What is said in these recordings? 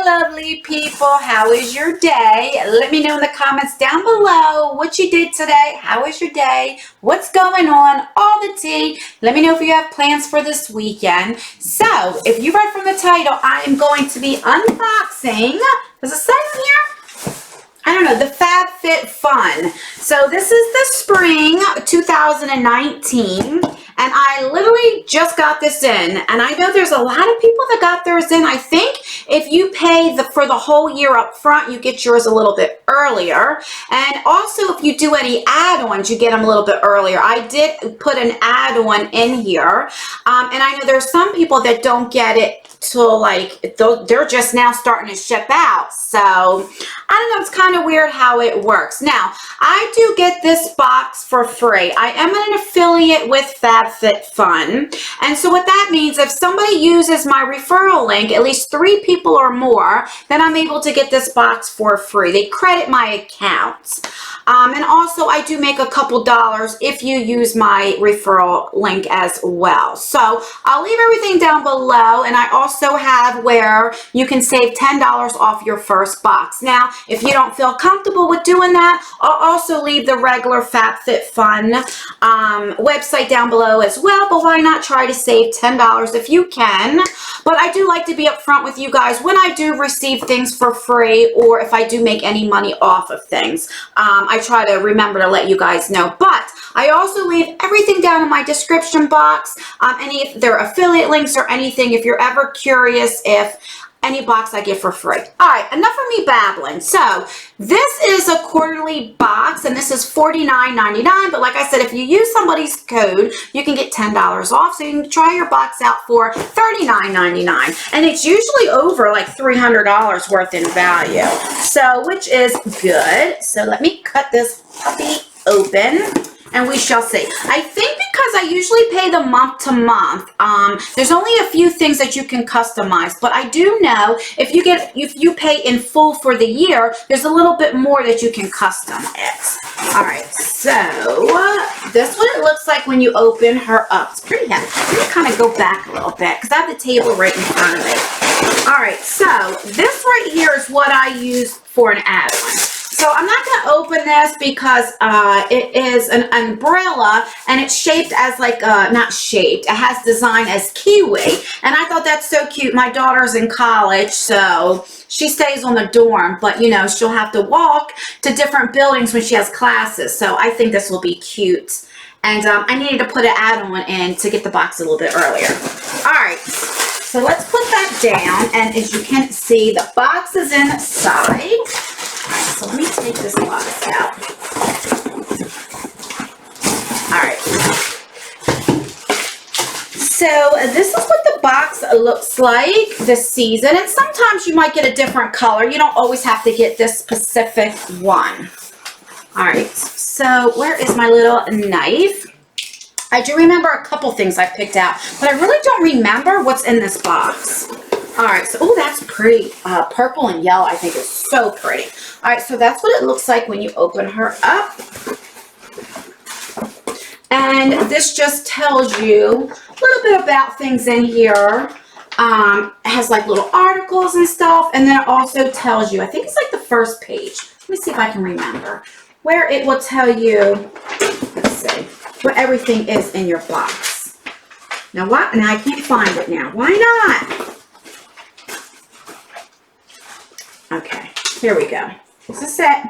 lovely people. How is your day? Let me know in the comments down below what you did today. How was your day? What's going on? All the tea. Let me know if you have plans for this weekend. So, if you read from the title, I am going to be unboxing. Does it say on here? I don't know, the FabFitFun. So this is the spring 2019, and I literally just got this in, and I know there's a lot of people that got theirs in. I think if you pay for the whole year up front, you get yours a little bit earlier, and also if you do any add-ons, you get them a little bit earlier. I did put an add-on in here, and I know there's some people that don't get it till like they're just now starting to ship out. So I don't know, it's kind of weird how it works. Now I do get this box for free. I am an affiliate with FabFitFun, and so what that means, if somebody uses my referral link, at least 3 people or more, then I'm able to get this box for free. They credit my account. And also I do make a couple dollars if you use my referral link as well. So I'll leave everything down below, and I also have where you can save $10 off your first box. Now, if you don't feel comfortable with doing that, I'll also leave the regular FabFitFun website down below as well, but why not try to save $10 if you can? But I do like to be upfront with you guys when I do receive things for free, or if I do make any money off of things. I try to remember to let you guys know, but I also leave everything down in my description box, any if they're affiliate links or anything, if you're ever curious if any box I get for free. All right, enough of me babbling. So this is a quarterly box, and this is $49.99, but like I said, if you use somebody's code, you can get $10 off, so you can try your box out for $39.99, and it's usually over like $300 worth in value, so which is good. So let me cut this puppy open, and we shall see. I think because I usually pay the month to month, there's only a few things that you can customize, but I do know if you pay in full for the year, there's a little bit more that you can customize. All right, so this is what it looks like when you open her up. It's pretty heavy. I'm gonna kind of go back a little bit because I have the table right in front of me. All right, so this right here is what I use for an add-on. So I'm not going to open this because it is an umbrella, and it's shaped as like, not shaped, it has design as kiwi. And I thought that's so cute. My daughter's in college, so she stays on the dorm, but you know, she'll have to walk to different buildings when she has classes. So I think this will be cute. And I needed to put an add-on in to get the box a little bit earlier. All right, so let's put that down. And as you can see, the box is inside. Alright, so let me take this box out. Alright. So this is what the box looks like this season. And sometimes you might get a different color. You don't always have to get this specific one. Alright, so where is my little knife? I do remember a couple things I picked out, but I really don't remember what's in this box. All right, so, oh, that's pretty. Purple and yellow, I think, is so pretty. All right, so that's what it looks like when you open her up. And this just tells you a little bit about things in here. It has like little articles and stuff, and then it also tells you, I think it's like the first page. Let me see if I can remember, where it will tell you, let's see, what everything is in your box. Now, what? Now, I can't find it now. Why not? Okay, here we go. This is it.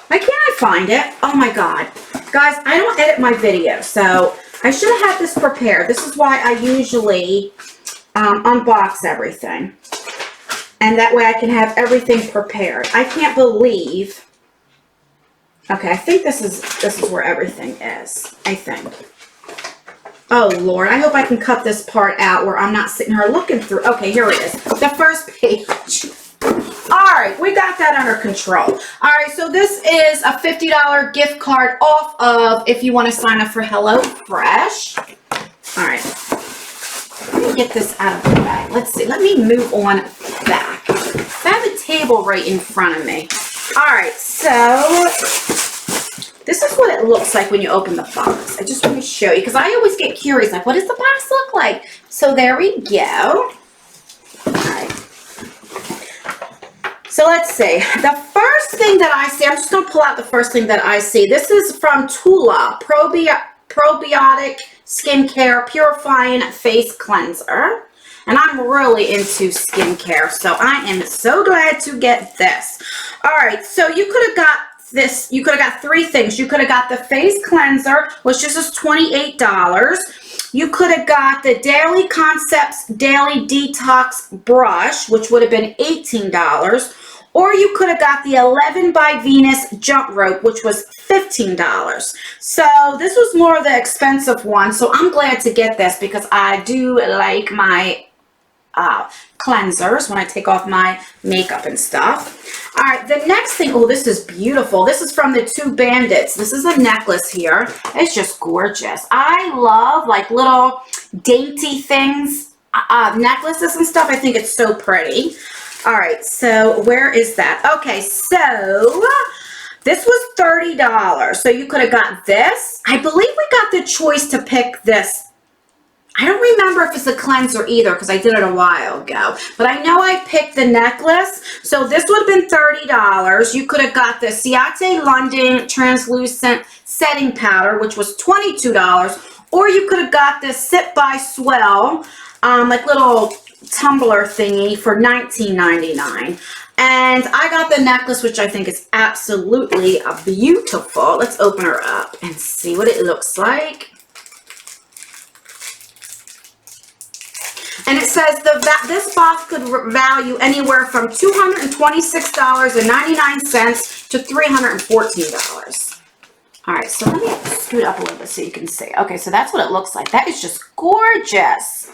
Why can't I find it? Oh my God. Guys, I don't edit my videos, so I should have had this prepared. This is why I usually unbox everything. And that way I can have everything prepared. I can't believe. Okay, I think this is where everything is. I think. Oh, Lord, I hope I can cut this part out where I'm not sitting here looking through. Okay, here it is. The first page. All right, we got that under control. All right, so this is a $50 gift card off of if you want to sign up for HelloFresh. All right, let me get this out of the bag. Let's see. Let me move on back. I have a table right in front of me. All right, so this is what it looks like when you open the box. I just want to show you because I always get curious, like, what does the box look like? So there we go. So let's see. The first thing that I see, I'm just going to pull out the first thing that I see. This is from Tula, Probiotic Skincare Purifying Face Cleanser. And I'm really into skincare, so I am so glad to get this. All right, so you could have got this. You could have got three things. You could have got the face cleanser, which just is $28. You could have got the Daily Concepts Daily Detox Brush, which would have been $18. Or you could have got the 11 by Venus Jump Rope, which was $15. So this was more of the expensive one. So I'm glad to get this because I do like my cleansers when I take off my makeup and stuff. All right, the next thing, oh, this is beautiful. This is from the Two Bandits. This is a necklace here. It's just gorgeous. I love like little dainty things, necklaces and stuff. I think it's so pretty. All right, so where is that? Okay, so this was $30. So you could have got this. I believe we got the choice to pick this. I don't remember if it's a cleanser either because I did it a while ago. But I know I picked the necklace. So this would have been $30. You could have got the Ciate London Translucent Setting Powder, which was $22. Or you could have got this Sip by Swell, like little tumbler thingy for $19.99. And I got the necklace, which I think is absolutely beautiful. Let's open her up and see what it looks like. And it says this box could value anywhere from $226.99 to $314. All right, so let me scoot up a little bit so you can see. Okay, so that's what it looks like. That is just gorgeous.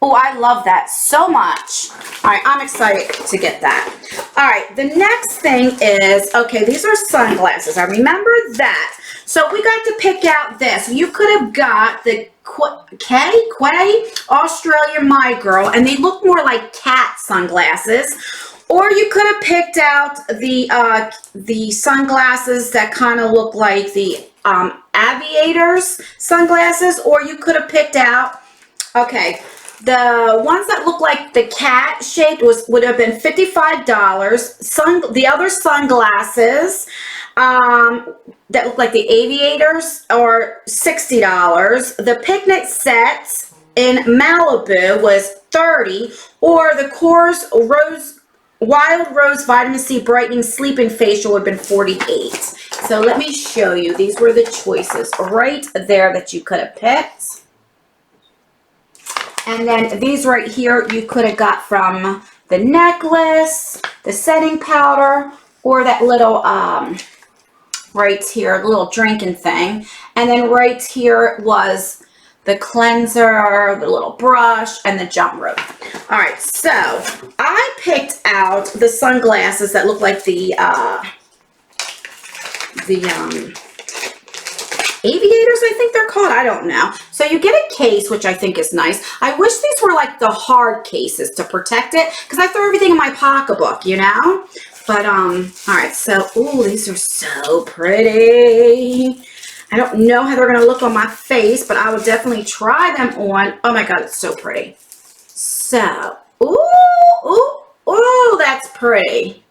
Oh, I love that so much. All right, I'm excited to get that. All right, the next thing is, okay, these are sunglasses. I remember that. So we got to pick out this. You could have got the Quay Australian My Girl, and they look more like cat sunglasses. Or you could have picked out the sunglasses that kind of look like the aviators sunglasses. Or you could have picked out, okay, the ones that look like the cat shaped would have been $55. The other sunglasses that look like the aviators are $60. The picnic set in Malibu was $30. Or the Coors Wild Rose Vitamin C Brightening Sleeping Facial would have been $48. So let me show you. These were the choices right there that you could have picked. And then these right here, you could have got from the necklace, the setting powder, or that little, right here, little drinking thing. And then right here was the cleanser, the little brush, and the jump rope. All right, so I picked out the sunglasses that look like the aviators, I think they're called. I don't know. So you get a case, which I think is nice. I wish these were like the hard cases to protect it because I throw everything in my pocketbook, you know? But, all right. So, ooh, these are so pretty. I don't know how they're going to look on my face, but I will definitely try them on. Oh my God, it's so pretty. So, ooh, that's pretty.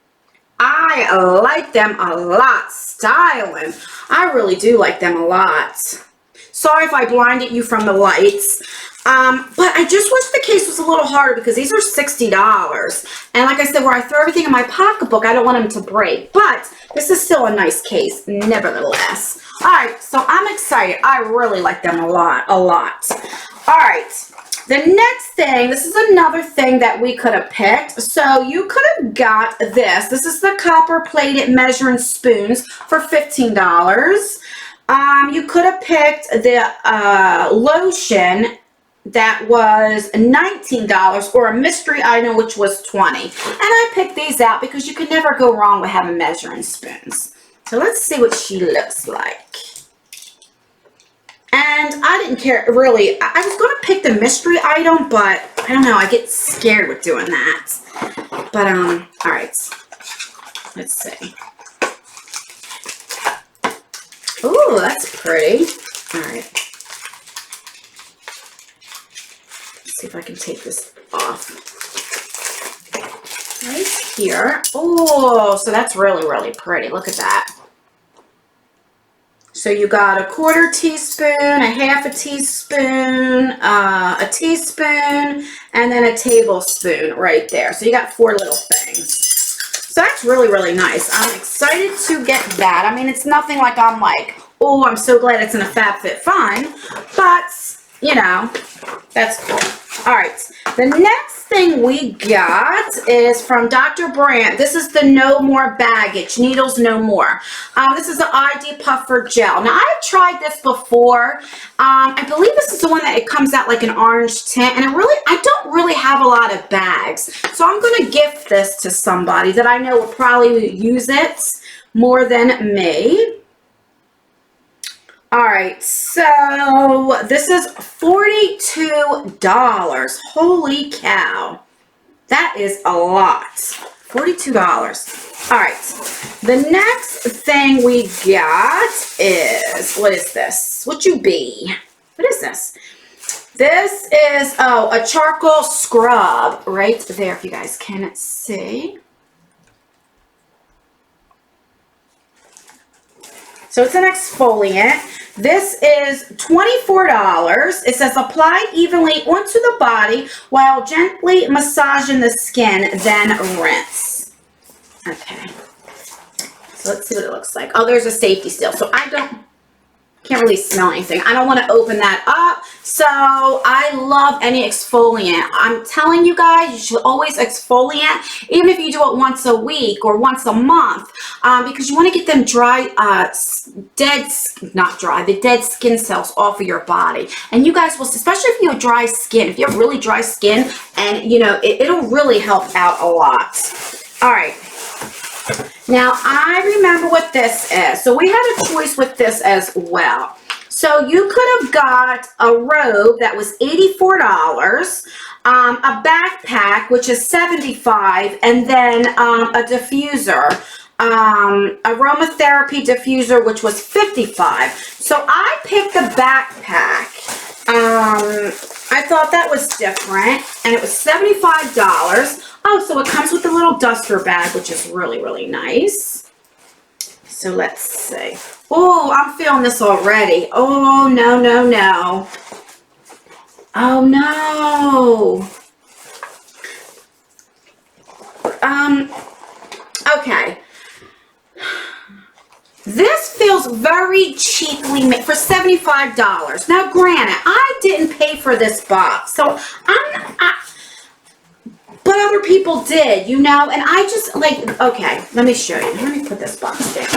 I like them a lot. Styling. I really do like them a lot. Sorry if I blinded you from the lights. But I just wish the case was a little harder because these are $60. And like I said, where I throw everything in my pocketbook, I don't want them to break. But this is still a nice case, nevertheless. All right, so I'm excited. I really like them a lot. All right. The next thing, this is another thing that we could have picked. So you could have got this. This is the copper-plated measuring spoons for $15. You could have picked the lotion that was $19 or a mystery item, which was $20. And I picked these out because you could never go wrong with having measuring spoons. So let's see what she looks like. And I didn't care, really. I was going to pick the mystery item, but I don't know. I get scared with doing that. But, all right. Let's see. Ooh, that's pretty. All right. Let's see if I can take this off. right here. Oh, so that's really, really pretty. Look at that. So you got a 1/4 teaspoon, a 1/2 teaspoon, a teaspoon, and then a tablespoon right there. So you got 4 little things. So that's really, really nice. I'm excited to get that. I mean, it's nothing like I'm like, oh, I'm so glad it's in a FabFitFun, but, you know, that's cool. All right, the next thing we got is from Dr. Brandt. This is the No More Baggage, Needles No More. This is the Rit Puffer Gel. Now, I've tried this before. I believe this is the one that it comes out like an orange tint, and I don't really have a lot of bags. So I'm going to gift this to somebody that I know will probably use it more than me. All right, so this is $42. Holy cow. That is a lot. $42. All right, the next thing we got is, what is this? What you be? What is this? This is, oh, a charcoal scrub right there, if you guys can see. So it's an exfoliant. This is $24. It says apply evenly onto the body while gently massaging the skin, then rinse. Okay. So let's see what it looks like. Oh, there's a safety seal. So can't really smell anything. I don't want to open that up. So I love any exfoliant. I'm telling you guys, you should always exfoliate, even if you do it once a week or once a month, because you want to get them dry, the dead skin cells off of your body. And you guys will, especially if you have dry skin, if you have really dry skin, and you know, it'll really help out a lot. All right. Now, I remember what this is. So we had a choice with this as well. So you could have got a robe that was $84, a backpack, which is $75, and then a diffuser, aromatherapy diffuser, which was $55. So I picked the backpack. I thought that was different, and it was $75. Oh, so it comes with a little duster bag, which is really, really nice. So let's see. Oh, I'm feeling this already. Oh, no, no, no. Oh, no. Okay. This feels very cheaply made for $75. Now, granted, I didn't pay for this box, so but other people did, you know, and I just like, okay, let me show you. Let me put this box down.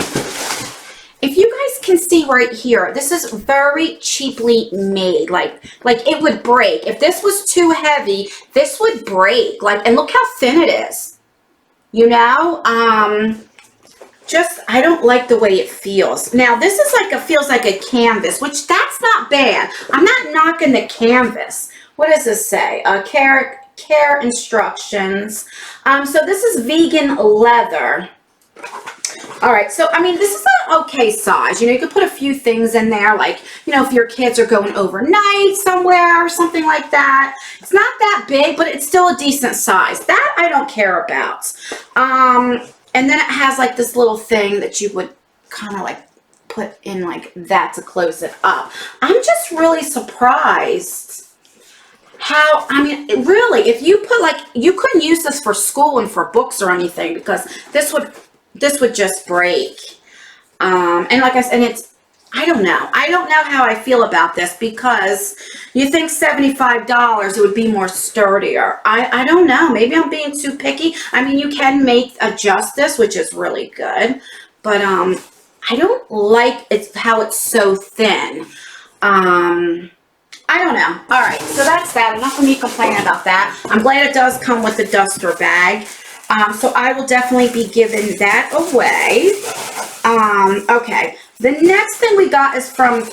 If you guys can see right here, this is very cheaply made, like it would break. If this was too heavy, this would break, like, and look how thin it is, you know, just, I don't like the way it feels. Now, this is like, feels like a canvas, which that's not bad. I'm not knocking the canvas. What does this say? Care instructions. So this is vegan leather. All right, so I mean, this is an okay size. You know, you could put a few things in there, like, you know, if your kids are going overnight somewhere or something like that. It's not that big, but it's still a decent size. That I don't care about. And then it has like this little thing that you would kind of like put in like that to close it up. I'm just really surprised how, I mean, really, if you put like, you couldn't use this for school and for books or anything, because this would just break. And like I said, and it's, I don't know how I feel about this, because you think $75 it would be more sturdier. I don't know, maybe I'm being too picky. I mean, you can adjust this, which is really good, but I don't like how it's so thin. I don't know. All right, so that's that. Enough of me complaining about that. I'm glad it does come with the duster bag. So I will definitely be giving that away. Okay, the next thing we got is from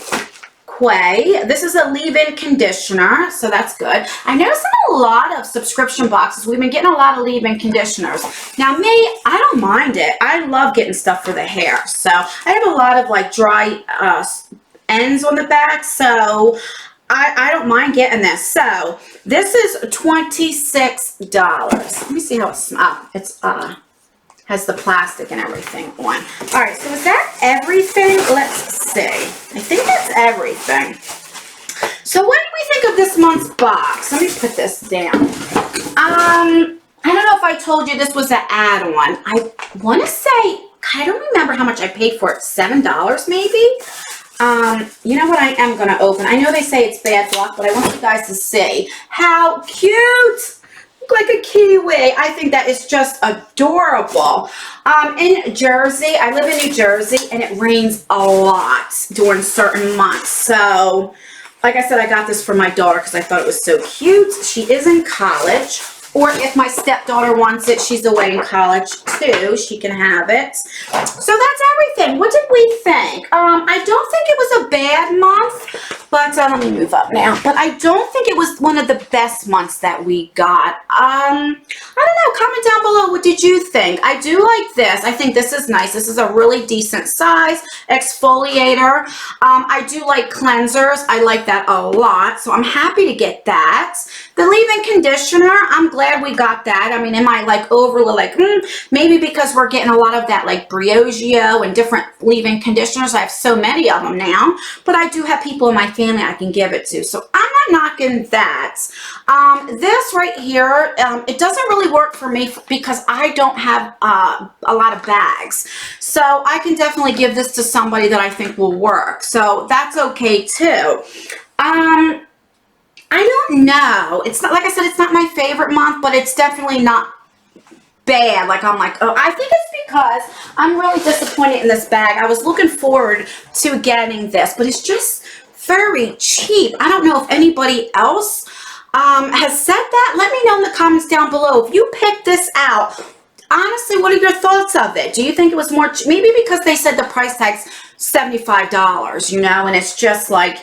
Quay. This is a leave-in conditioner, so that's good. I noticed in a lot of subscription boxes, we've been getting a lot of leave-in conditioners. Now me, I don't mind it. I love getting stuff for the hair. So I have a lot of like dry ends on the back, so I don't mind getting this. So this is $26. Let me see how it smells. It's has the plastic and everything on. All right, so is that everything? Let's see. I think that's everything. So what do we think of this month's box? Let me put this down. I don't know if I told you this was an add-on. I want to say, I don't remember how much I paid for it. $7 maybe? You know what I am going to open? I know they say it's bad luck, but I want you guys to see how cute. Look like a kiwi. I think that is just adorable. In Jersey, I live in New Jersey, and it rains a lot during certain months. So, like I said, I got this for my daughter because I thought it was so cute. She is in college. Or if my stepdaughter wants it, she's away in college too. She can have it. So that's everything. What did we think? I don't think it was a bad month, but let me move up now. But I don't think it was one of the best months that we got. I don't know. Comment down below. What did you think? I do like this. I think this is nice. This is a really decent size exfoliator. I do like cleansers. I like that a lot. So I'm happy to get that. The leave-in conditioner, I'm glad we got that. I mean, am I like overly like, maybe because we're getting a lot of that like Briogeo and different leave-in conditioners. I have so many of them now, but I do have people in my family I can give it to. So I'm not knocking that. This right here, it doesn't really work for me because I don't have a lot of bags. So I can definitely give this to somebody that I think will work. So that's okay too. I don't know. It's not, like I said, it's not my favorite month, but it's definitely not bad. Like, I'm like, oh, I think it's because I'm really disappointed in this bag. I was looking forward to getting this, but it's just very cheap. I don't know if anybody else has said that. Let me know in the comments down below. If you picked this out, honestly, what are your thoughts of it? Do you think it was more, maybe because they said the price tag's $75, you know, and it's just like,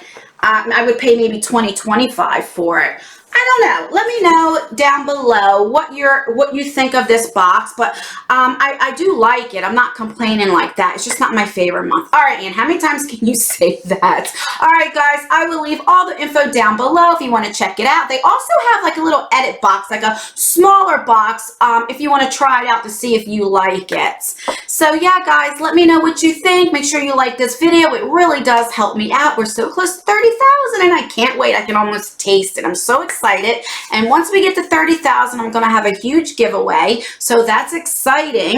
I would pay maybe $20, $25 for it. I don't know. Let me know down below what you think of this box. But I do like it. I'm not complaining like that. It's just not my favorite month. All right, Ann, how many times can you say that? All right, guys, I will leave all the info down below if you want to check it out. They also have like a little edit box, like a smaller box, if you want to try it out to see if you like it. So yeah, guys, let me know what you think. Make sure you like this video. It really does help me out. We're so close to 30,000 and I can't wait. I can almost taste it. I'm so excited. And once we get to 30,000, I'm going to have a huge giveaway. So that's exciting.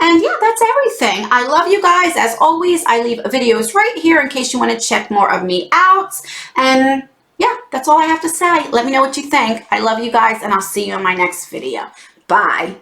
And yeah, that's everything. I love you guys. As always, I leave videos right here in case you want to check more of me out. And yeah, that's all I have to say. Let me know what you think. I love you guys, and I'll see you in my next video. Bye.